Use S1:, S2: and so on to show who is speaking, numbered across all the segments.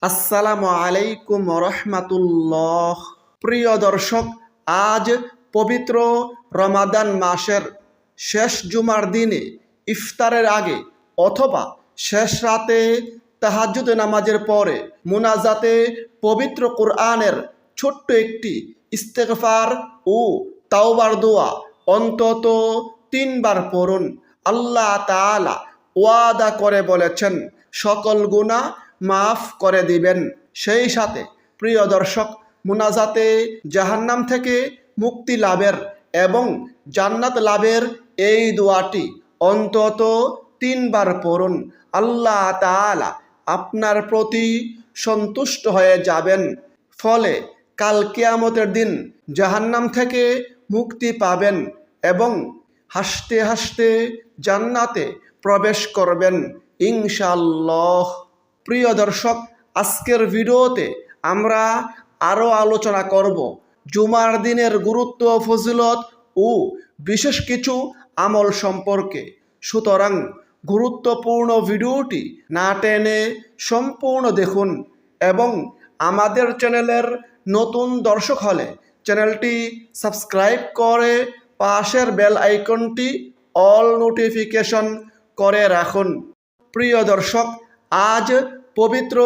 S1: আসসালামু আলাইকুম রহমাতুল্লাহ। প্রিয় দর্শক, আজ পবিত্র রমাদান মাসের শেষ জুমার দিনে ইফতারের আগে অথবা শেষ রাতে তাহাজ্জুদ নামাজের পরে মুনাজাতে পবিত্র কোরআনের ছোট্ট একটি ইস্তেগফার ও তাওবার দোয়া অন্তত 3 বার পড়ুন। আল্লাহ তাআলা ওয়াদা করে বলেছেন সকল গুনাহ মাফ করে দিবেন। সেই সাথে প্রিয় দর্শক, মুনাজাতে জাহান্নাম থেকে মুক্তি লাভের এবং জান্নাত লাভের এই দোয়াটি অন্তত 3 বার পড়ুন। আল্লাহ তাআলা আপনার প্রতি সন্তুষ্ট হয়ে যাবেন, ফলে কাল কিয়ামতের দিন জাহান্নাম থেকে মুক্তি পাবেন এবং হাসতে হাসতে জান্নাতে প্রবেশ করবেন ইনশাআল্লাহ। প্রিয় দর্শক, আজকের ভিডিওতে আমরা আরও আলোচনা করব জুমার দিনের গুরুত্ব, ফজিলত ও বিশেষ কিছু আমল সম্পর্কে। সুতরাং গুরুত্বপূর্ণ ভিডিওটি না টেনে সম্পূর্ণ দেখুন এবং আমাদের চ্যানেলের নতুন দর্শক হলে চ্যানেলটি সাবস্ক্রাইব করে পাশের বেল আইকনটি অল নোটিফিকেশন করে রাখুন। প্রিয় দর্শক, আজ পবিত্র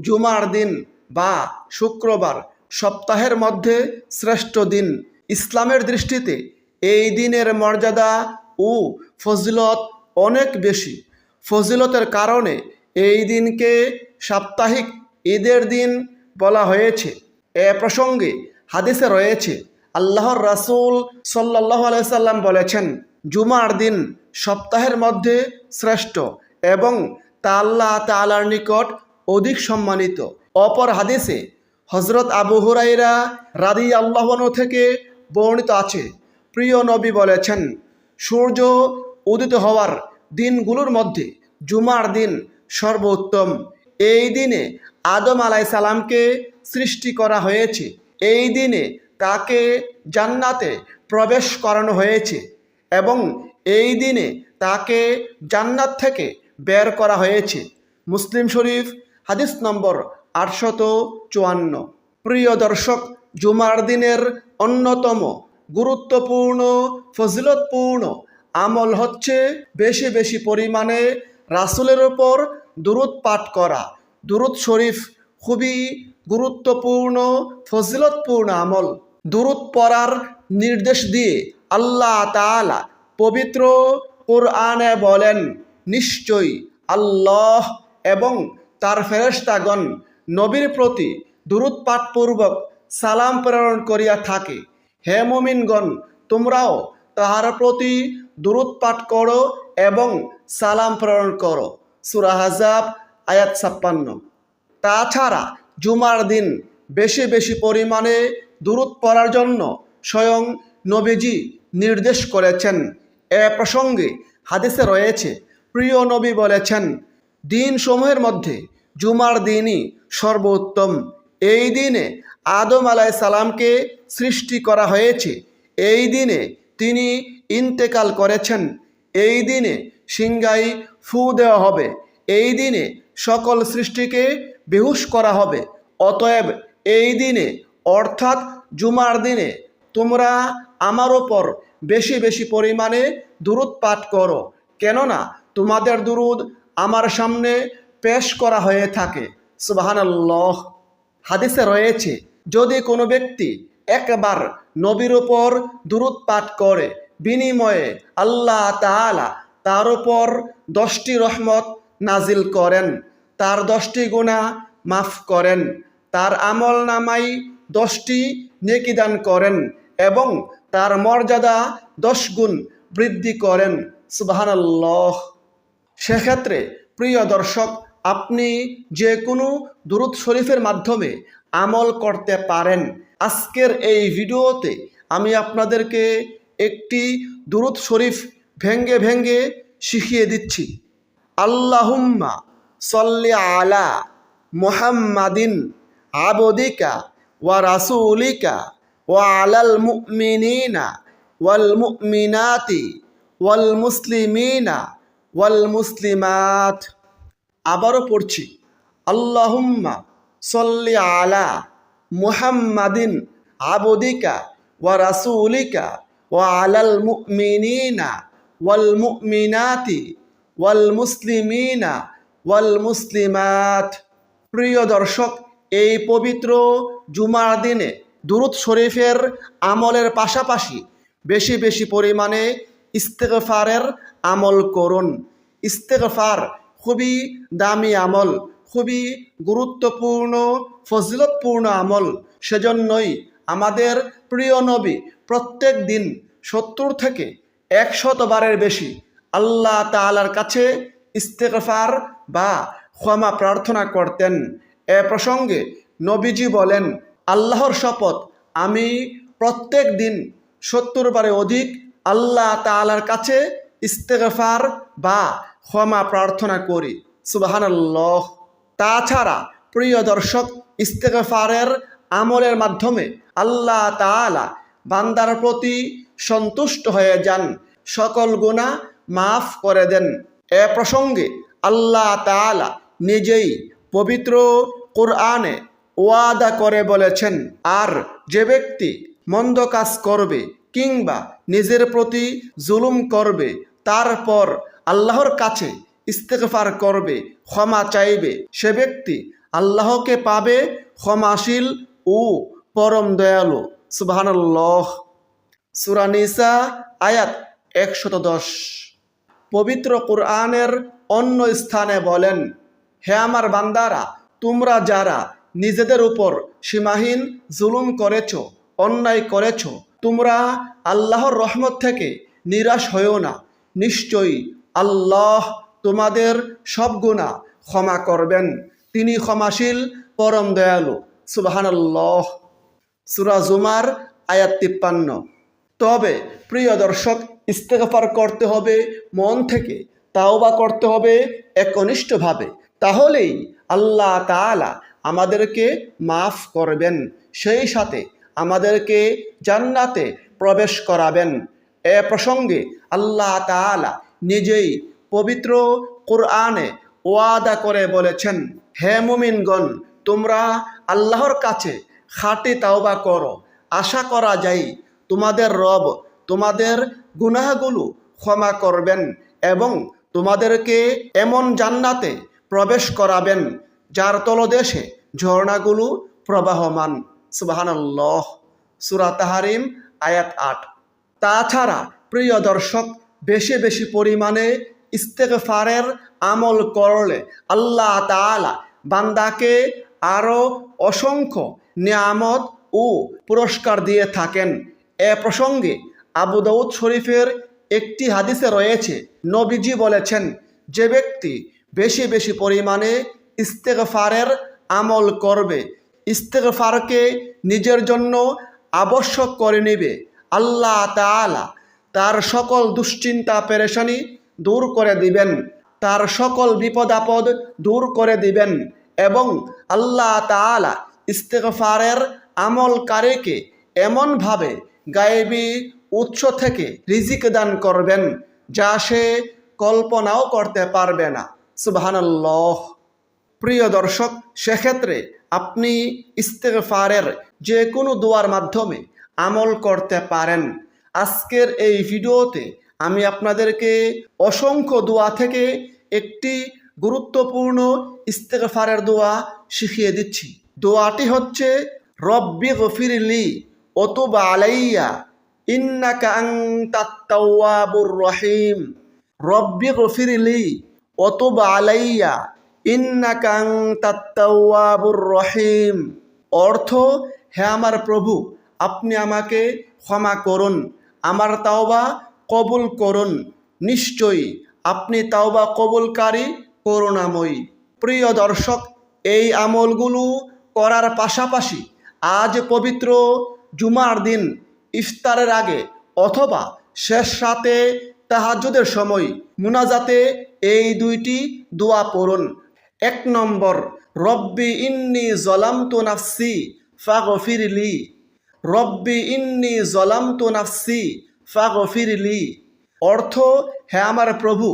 S1: জুমার দিন বা শুক্রবার, সপ্তাহের মধ্যে শ্রেষ্ঠ দিন। ইসলামের দৃষ্টিতে এই দিনের মর্যাদা ও ফজিলত অনেক বেশি। ফজিলতের কারণে এই দিনকে সাপ্তাহিক ঈদের দিন বলা হয়েছে। এ প্রসঙ্গে হাদিসে রয়েছে, আল্লাহর রাসূল সাল্লাল্লাহু আলাইহি সাল্লাম বলেছেন, জুমার দিন সপ্তাহের মধ্যে শ্রেষ্ঠ এবং তা আল্লাহ তাআলার নিকট অধিক সম্মানিত। অপর হাদিসে হযরত আবু হুরায়রা রাদিয়াল্লাহু আনহু থেকে বর্ণিত আছে, প্রিয় নবী বলেছেন, সূর্য উদিত হওয়ার দিনগুলোর মধ্যে জুমার দিন সর্বোত্তম। এই দিনে আদম আলাইহিস সালামকে সৃষ্টি করা হয়েছে। এই দিনে তাকে জান্নাতে প্রবেশ করানো হয়েছে এবং এই দিনে তাকে জান্নাত থেকে বের করা হয়েছে। মুসলিম শরীফ হাদিস নম্বর 854। প্রিয় দর্শক, জুমার দিনের অন্যতম গুরুত্বপূর্ণ ফজিলতপূর্ণ আমল হচ্ছে বেশি বেশি পরিমাণে রাসূলের ওপর দুরূদ পাঠ করা। দুরূদ শরীফ খুবই গুরুত্বপূর্ণ ফজিলতপূর্ণ আমল। দুরূদ পড়ার নির্দেশ দিয়ে আল্লাহ তাআলা পবিত্র কোরআনে বলেন, নিশ্চয়ই আল্লাহ এবং তার ফেরেশতাগণ নবীর প্রতি দুরূদ পাঠপূর্বক সালাম প্রেরণ করিয়া থাকে। হে মুমিনগণ, তোমরাও তাহার প্রতি দুরূদ পাঠ করো এবং সালাম প্রেরণ করো। সূরা আহজাব আয়াত 56। তাছাড়া জুমার দিন বেশি বেশি পরিমাণে দুরূদ পড়ার জন্য স্বয়ং নবীজি নির্দেশ করেছেন। এ প্রসঙ্গে হাদিসে রয়েছে, প্রিয় নবী বলেছেন, দিন সমূহের মধ্যে জুমার দিনই সর্বোত্তম। এই দিনে আদম আলাইহিস সালামকে সৃষ্টি করা হয়েছে। এই দিনে তিনি ইন্তেকাল করেছেন। এই দিনে সিংহায় ফু দেওয়া হবে। এই দিনে সকল সৃষ্টিকে বেহুশ করা হবে। অতএব এই দিনে অর্থাৎ জুমার দিনে তোমরা আমার ওপর বেশি বেশি পরিমাণে দুরূদ পাঠ করো, কেননা তোমাদের দুরূদ আমার সামনে পেশ করা হয়ে থাকে। সুবহানাল্লাহ। হাদিসে রয়েছে, যদি কোনো ব্যক্তি একবার নবীর ওপর দুরূদ পাঠ করে, বিনিময়ে আল্লাহ তাআলা তার ওপর 10টি রহমত নাজিল করেন, তার 10টি গুনাহ মাফ করেন, তার আমল নামায় 10টি নেকি দান করেন এবং তার মর্যাদা 10 গুণ বৃদ্ধি করেন। সুবহানাল্লাহ। সেক্ষেত্রে প্রিয় দর্শক, আপনি যে কোনো দুরূদ শরীফের মাধ্যমে আমল করতে পারেন। আজকের এই ভিডিওতে আমি আপনাদেরকে একটি দুরূদ শরীফ ভেঙ্গে ভেঙ্গে শিখিয়ে দিচ্ছি। আল্লাহুম্মা সল্লি আলা মুহাম্মাদিন আবদিকা ওয়া রাসূলিকা ওয়া আলাল মুমিনিনা ওয়াল মুমিনাতি ওয়াল মুসলিমিনা ওয়াল মুসলিমাত। আবারও পড়ছি, আল্লাহুম্মা সল্লি আলা মুহাম্মাদিন আবদিকা ওয়া রাসূলিকা ওয়া আলাল মুমিনিনা ওয়াল মুমিনাতি ওয়াল মুসলিমিনা ওয়াল মুসলিমাত। প্রিয় দর্শক, এই পবিত্র জুমার দিনে দুরূদ শরীফের আমলের পাশাপাশি বেশি বেশি পরিমাণে ইস্তেগফারের আমল করুন। ইস্তেগফার খুবই দামি আমল, খুবই গুরুত্বপূর্ণ ফজিলতপূর্ণ আমল। সেজন্যই আমাদের প্রিয় নবী প্রত্যেক দিন 70 থেকে 100 বারের বেশি আল্লাহ তাআলার কাছে ইস্তেগফার বা ক্ষমা প্রার্থনা করতেন। এ প্রসঙ্গে নবীজি বলেন, আল্লাহর শপথ, আমি প্রত্যেক দিন 70 বারে অধিক আল্লাহ তাআলার কাছে ইস্তেগফার বা ক্ষমা প্রার্থনা করি। সুবহানাল্লাহ। তাছাড়া প্রিয় দর্শক, ইস্তেগফারের আমলের মাধ্যমে আল্লাহ তাআলা বান্দার প্রতি সন্তুষ্ট হয়ে যান, সকল গুনাহ মাফ করে দেন। এ প্রসঙ্গে আল্লাহ তাআলা নিজেই পবিত্র কোরআনে ওয়াদা করে বলেছেন, আর যে ব্যক্তি মন্দ কাজ করবে কিংবা নিজের প্রতি জুলুম করবে, তারপর আল্লাহর কাছে ইস্তেগফার করবে, ক্ষমা চাইবে, সে ব্যক্তি আল্লাহকে পাবে ক্ষমাশীল ও পরম দয়ালু। সুবহানাল্লাহ। সূরা নিসা আয়াত 110। পবিত্র কোরআনের অন্য স্থানে বলেন, হে আমার বান্দারা, তোমরা যারা নিজেদের উপর সীমাহীন জুলুম করেছ, অন্যায় করেছ, তোমরা আল্লাহর রহমত থেকে নিরাশ হয়েও না। নিশ্চয়ই আল্লাহ তোমাদের সব গুনাহ ক্ষমা করবেন, তিনি ক্ষমাশীল পরম দয়ালু। সুবহানাল্লাহ। সূরা জুমার আয়াত 53। তবে প্রিয় দর্শক, ইস্তেগফার করতে হবে মন থেকে, তাওবা করতে হবে একনিষ্ঠভাবে, তাহলেই আল্লাহ তাআলা আমাদেরকে মাফ করবেন, সেই সাথে আমাদেরকে জান্নাতে প্রবেশ করাবেন। এ প্রসঙ্গে আল্লাহ তাআলা নিজেই পবিত্র কোরআনে ওয়াদা করে বলেছেন, হে মুমিনগণ, তোমরা আল্লাহর কাছে খাঁটি তাওবা করো, আশা করা যায় তোমাদের রব তোমাদের গুনাহগুলো ক্ষমা করবেন এবং তোমাদেরকে এমন জান্নাতে প্রবেশ করাবেন যার তলদেশে ঝর্ণাগুলো প্রবাহমান। সুবহানাল্লাহ। সূরা তাহরিম আয়াত 8। তাছাড়া প্রিয় দর্শক, বেশি বেশি পরিমাণে ইস্তেগফারের আমল করলে আল্লাহ তাআলা বান্দাকে আরও অসংখ্য নিয়ামত ও পুরস্কার দিয়ে থাকেন। এ প্রসঙ্গে আবু দাউদ শরীফের একটি হাদিসে রয়েছে, নবীজি বলেছেন, যে ব্যক্তি বেশি বেশি পরিমাণে ইস্তেগফারের আমল করবে, ইস্তেগফারকে নিজের জন্য আবশ্যক করে নেবে, আল্লাহ তাআলা তার সকল দুশ্চিন্তা পেরেশানি দূর করে দিবেন, তার সকল বিপদ আপদ দূর করে দিবেন এবং আল্লাহ তাআলা ইস্তেগফারের আমলকারীকে এমনভাবে গায়েবী উৎস থেকে রিজিক দান করবেন যা সে কল্পনাও করতে পারবে না। সুবহানাল্লাহ। প্রিয় দর্শক, সেক্ষেত্রে আপনি ইস্তেগফারের যে কোনো দোয়ার মাধ্যমে আমল করতে পারেন। আজকের এই ভিডিওতে আমি আপনাদেরকে অসংখ্য দোয়া থেকে একটি গুরুত্বপূর্ণ ইস্তেগফারের দোয়া শিখিয়ে দিচ্ছি। দোয়াটি হচ্ছে, রব্বি গফিরলি ওতুব আলাইয়া ইন্নাকা আনতাত তাওয়াবুর রহিম। রব্বি গফিরলি ওতুব আলাইয়া ইন্নাকা আনতাত তাওয়াবুর রহিম। অর্থ, হে আমার প্রভু, আপনি আমাকে ক্ষমা করুন, আমার তাওবা কবুল করুন, নিশ্চয়ই আপনি তাওবা কবুলকারী করুণাময়ী। প্রিয় দর্শক, এই আমলগুলো করার পাশাপাশি আজ পবিত্র জুমার দিন ইফতারের আগে অথবা শেষ রাতে তাহাজ্জুদের সময় মুনাজাতে এই দুইটি দোয়া পড়ুন। 1 নম্বর, রব্বি ইন্নী যালামতু নাফসি ফাগফিরলি। রব্বি ইন্নী যালামতু নাফসি ফাগফিরলি। অর্থ, হে আমার প্রভু,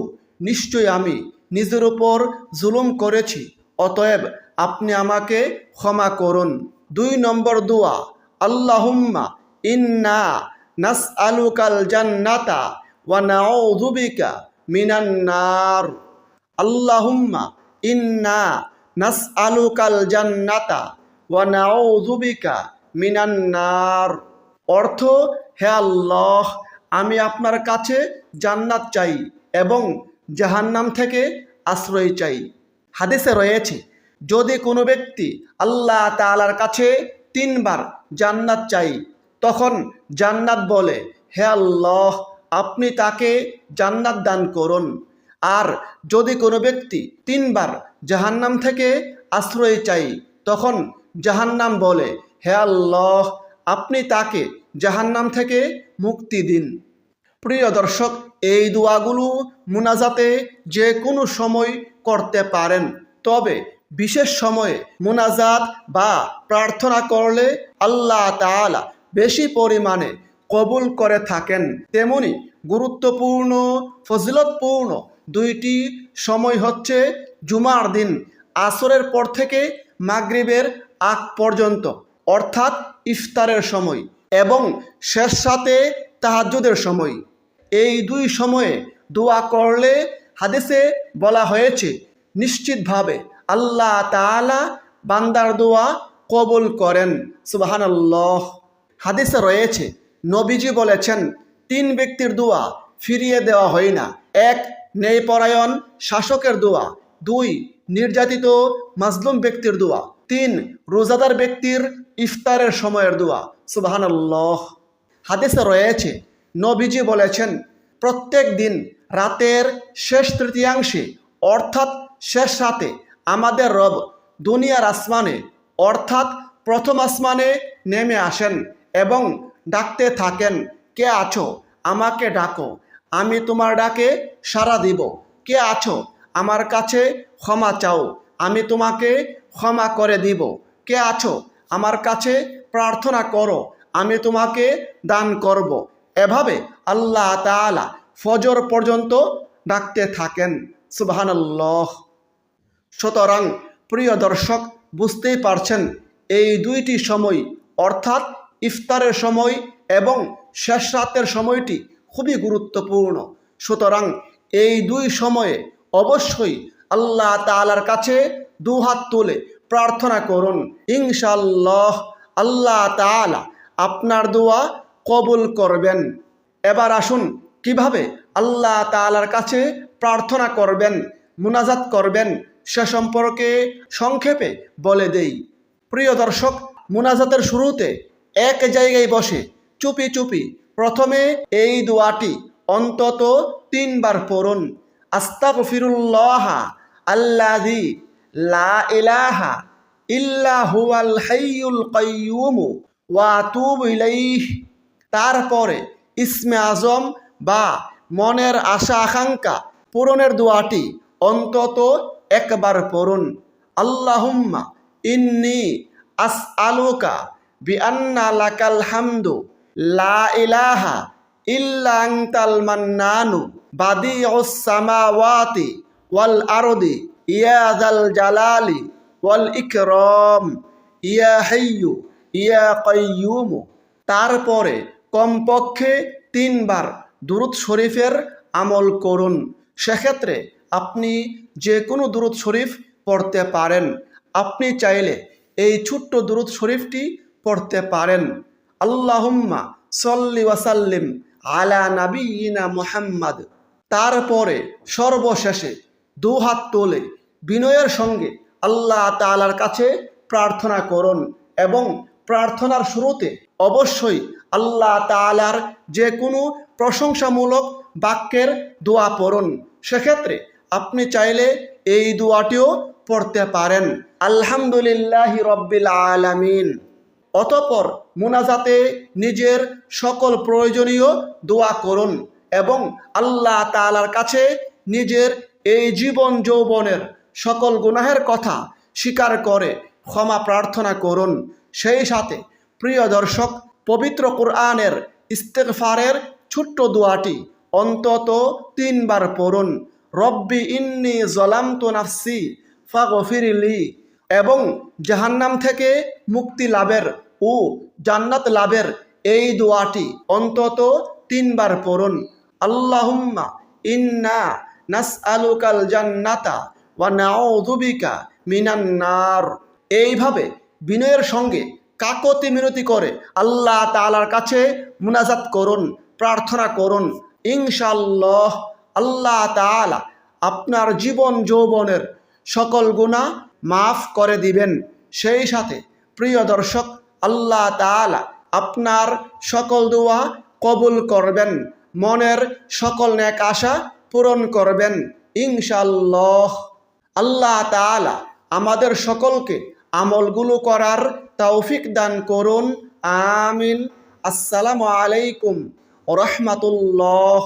S1: নিশ্চয় আমি নিজের উপর জুলুম করেছি, অতএব আপনি আমাকে ক্ষমা করুন। 2 নম্বর দোয়া, আল্লাহুম্মা ইন্না নাসআলুকাল জান্নাতা ওয়া নাউযু বিকা মিনান নার। আল্লাহুম্মা ইন্না নাসআলুকাল জান্নাতা ওয়া নাউযু বিকা মিনান নার। অর্থ, হে আল্লাহ, আমি আপনার কাছে জান্নাত চাই এবং জাহান্নাম থেকে আশ্রয় চাই। হাদিসে রয়েছে, যদি কোনো ব্যক্তি আল্লাহ তাআলার কাছে 3 বার জান্নাত চাই, তখন জান্নাত বলে, হে আল্লাহ, আপনি তাকে জান্নাত দান করুন। আর যদি কোনো ব্যক্তি 3 বার জাহান্নাম থেকে আশ্রয় চাই, তখন জাহান্নাম বলে, হে আল্লাহ, আপনি তাকে জাহান্নাম থেকে মুক্তি দিন। প্রিয় দর্শক, এই দোয়াগুলো মুনাজাতে যে কোনো সময় করতে পারেন, তবে বিশেষ সময়ে মুনাজাত বা প্রার্থনা করলে আল্লাহ তাআলা বেশি পরিমাণে কবুল করে থাকেন। তেমনি গুরুত্বপূর্ণ ফজিলতপূর্ণ 2টি সময় হচ্ছে জুমার দিন আসরের পর থেকে মাগরিবের আগ পর্যন্ত, অর্থাৎ ইফতারের সময়, এবং শেষ রাতে তাহাজ্জুদের সময়। এই 2 সময়ে দোয়া করলে হাদিসে বলা হয়েছে নিশ্চিতভাবে আল্লাহ তাআলা বান্দার দোয়া কবুল করেন। সুবহানাল্লাহ। হাদিসে রয়েছে, নবীজি বলেছেন, 3 ব্যক্তির দোয়া ফিরিয়ে দেওয়া হয় না। 1 ন্যায়পরায়ণ শাসকের দোয়া, 2 নির্যাতিত মাজলুম ব্যক্তির দোয়া, 3 রোজাদার ব্যক্তির ইফতারের সময়ের দোয়া। সুবহানাল্লাহ। হাদিসে রয়েছে, নবীজি বলেছেন, প্রত্যেক দিন রাতের শেষ তৃতীয়াংশে, অর্থাৎ শেষ রাতে, আমাদের রব দুনিয়ার আসমানে, অর্থাৎ প্রথম আসমানে নেমে আসেন এবং ডাকতে থাকেন, কে আছো, আমাকে ডাকো, আমি তোমার ডাকে সাড়া দিব। কে আছো, আমার কাছে ক্ষমা চাও, আমি তোমাকে ক্ষমা করে দিব। কে আছো, আমার কাছে প্রার্থনা করো, আমি তোমাকে দান করব। এভাবে আল্লাহ তাআলা ফজর পর্যন্ত ডাকতে থাকেন। সুবহানাল্লাহ। সুতরাং প্রিয় দর্শক, বুঝতেই পারছেন এই 2টি সময়, অর্থাৎ ইফতারের সময় এবং শেষ রাতের সময়টি খুবই গুরুত্বপূর্ণ। সুতরাং এই 2 সময়ে অবশ্যই আল্লাহ তাআলার কাছে 2 হাত তুলে প্রার্থনা করুন। ইনশাআল্লাহ আল্লাহ তাআলা আপনার দোয়া কবুল করবেন। এবার আসুন কিভাবে আল্লাহ তাআলার কাছে প্রার্থনা করবেন, মুনাজাত করবেন, সে সম্পর্কে সংক্ষেপে বলে দেই। প্রিয় দর্শক, মুনাজাতের শুরুতে এক জায়গায় বসে চুপি চুপি প্রথমে এই দোয়াটি অন্তত 3 বার পড়ুন। আস্তাগফিরুল্লাহ আল্লাযী লা ইলাহা ইল্লা হুয়াল হাইয়ুল কাইয়্যুম ওয়া আতুবু ইলাইহি। তারপরে ইসমে আজম বা মনের আশা আকাঙ্ক্ষা পূরণের দোয়াটি অন্তত 1 বার পড়ুন। আল্লাহুম্মা ইন্নী আসআলুকা বিআন্না লাকাল হামদু লা ইলাহা ইল্লা আনতাল মান্নানু বাদিউস সামাওয়াতি ওয়াল আরদি ইয়া যাল জালালি ওয়াল ইকরাম ইয়া হাইয়্যু ইয়া কাইয়্যুম। তারপরে কমপক্ষে 3 বার দুরূদ শরীফের আমল করুন। সেক্ষেত্রে আপনি যে কোনো দুরূদ শরীফ পড়তে পারেন। আপনি চাইলে এই ছোট্ট দুরূদ শরীফটি পড়তে পারেন, আল্লাহুম্মা সল্লি ওয়া সাল্লিম আলা নাবিয়িনা মুহাম্মাদ। তারপরে সর্বশেষে 2 হাত তুলে বিনয়ের সঙ্গে আল্লাহ তাআলার কাছে প্রার্থনা করুন এবং প্রার্থনার শুরুতে অবশ্যই আল্লাহ তাআলার যে কোনো প্রশংসামূলক বাক্যের দোয়া পড়ুন। সেক্ষেত্রে আপনি চাইলে এই দোয়াটিও পড়তে পারেন, আলহামদুলিল্লাহি রাব্বিল আলামিন। অতঃপর মুনাজাতে নিজের সকল প্রয়োজনীয় দোয়া করুন এবং আল্লাহ তাআলার কাছে নিজের এই জীবন যৌবনের সকল গুনাহের কথা স্বীকার করে ক্ষমা প্রার্থনা করুন। সেই সাথে প্রিয় দর্শক, পবিত্র কুরআনের ইস্তেগফারের ছোট্ট দোয়াটি অন্তত 3 বার পড়ুন। রব্বি ইন্নী যালামতু নাফসি ফাগফিরলি, এবং জাহান্নাম থেকে মুক্তি লাভের ও জান্নাত লাভের এই দোয়াটি অন্তত 3 বার পড়ুন। আল্লাহুম্মা ইন্না নাসআলুকাল জান্নাতা ওয়া নাউযু বিকা মিনান নার। এইভাবে বিনয়ের সঙ্গে কাকতি মিনতি করে আল্লাহ তাআলার কাছে মুনাজাত করুন, প্রার্থনা করুন। ইনশাআল্লাহ আল্লাহ তাআলা আপনার জীবন যৌবনের সকল গুনাহ মাফ করে দিবেন। সেই সাথে প্রিয় দর্শক, আল্লাহ তাআলা আপনার সকল দোয়া কবুল করবেন, মনের সকল নেক আশা পূরণ করবেন ইনশাআল্লাহ। আল্লাহ তাআলা আমাদের সকলকে আমলগুলো করার তৌফিক দান করুন। আমিন। আসসালামু আলাইকুম ওয়া রাহমাতুল্লাহ।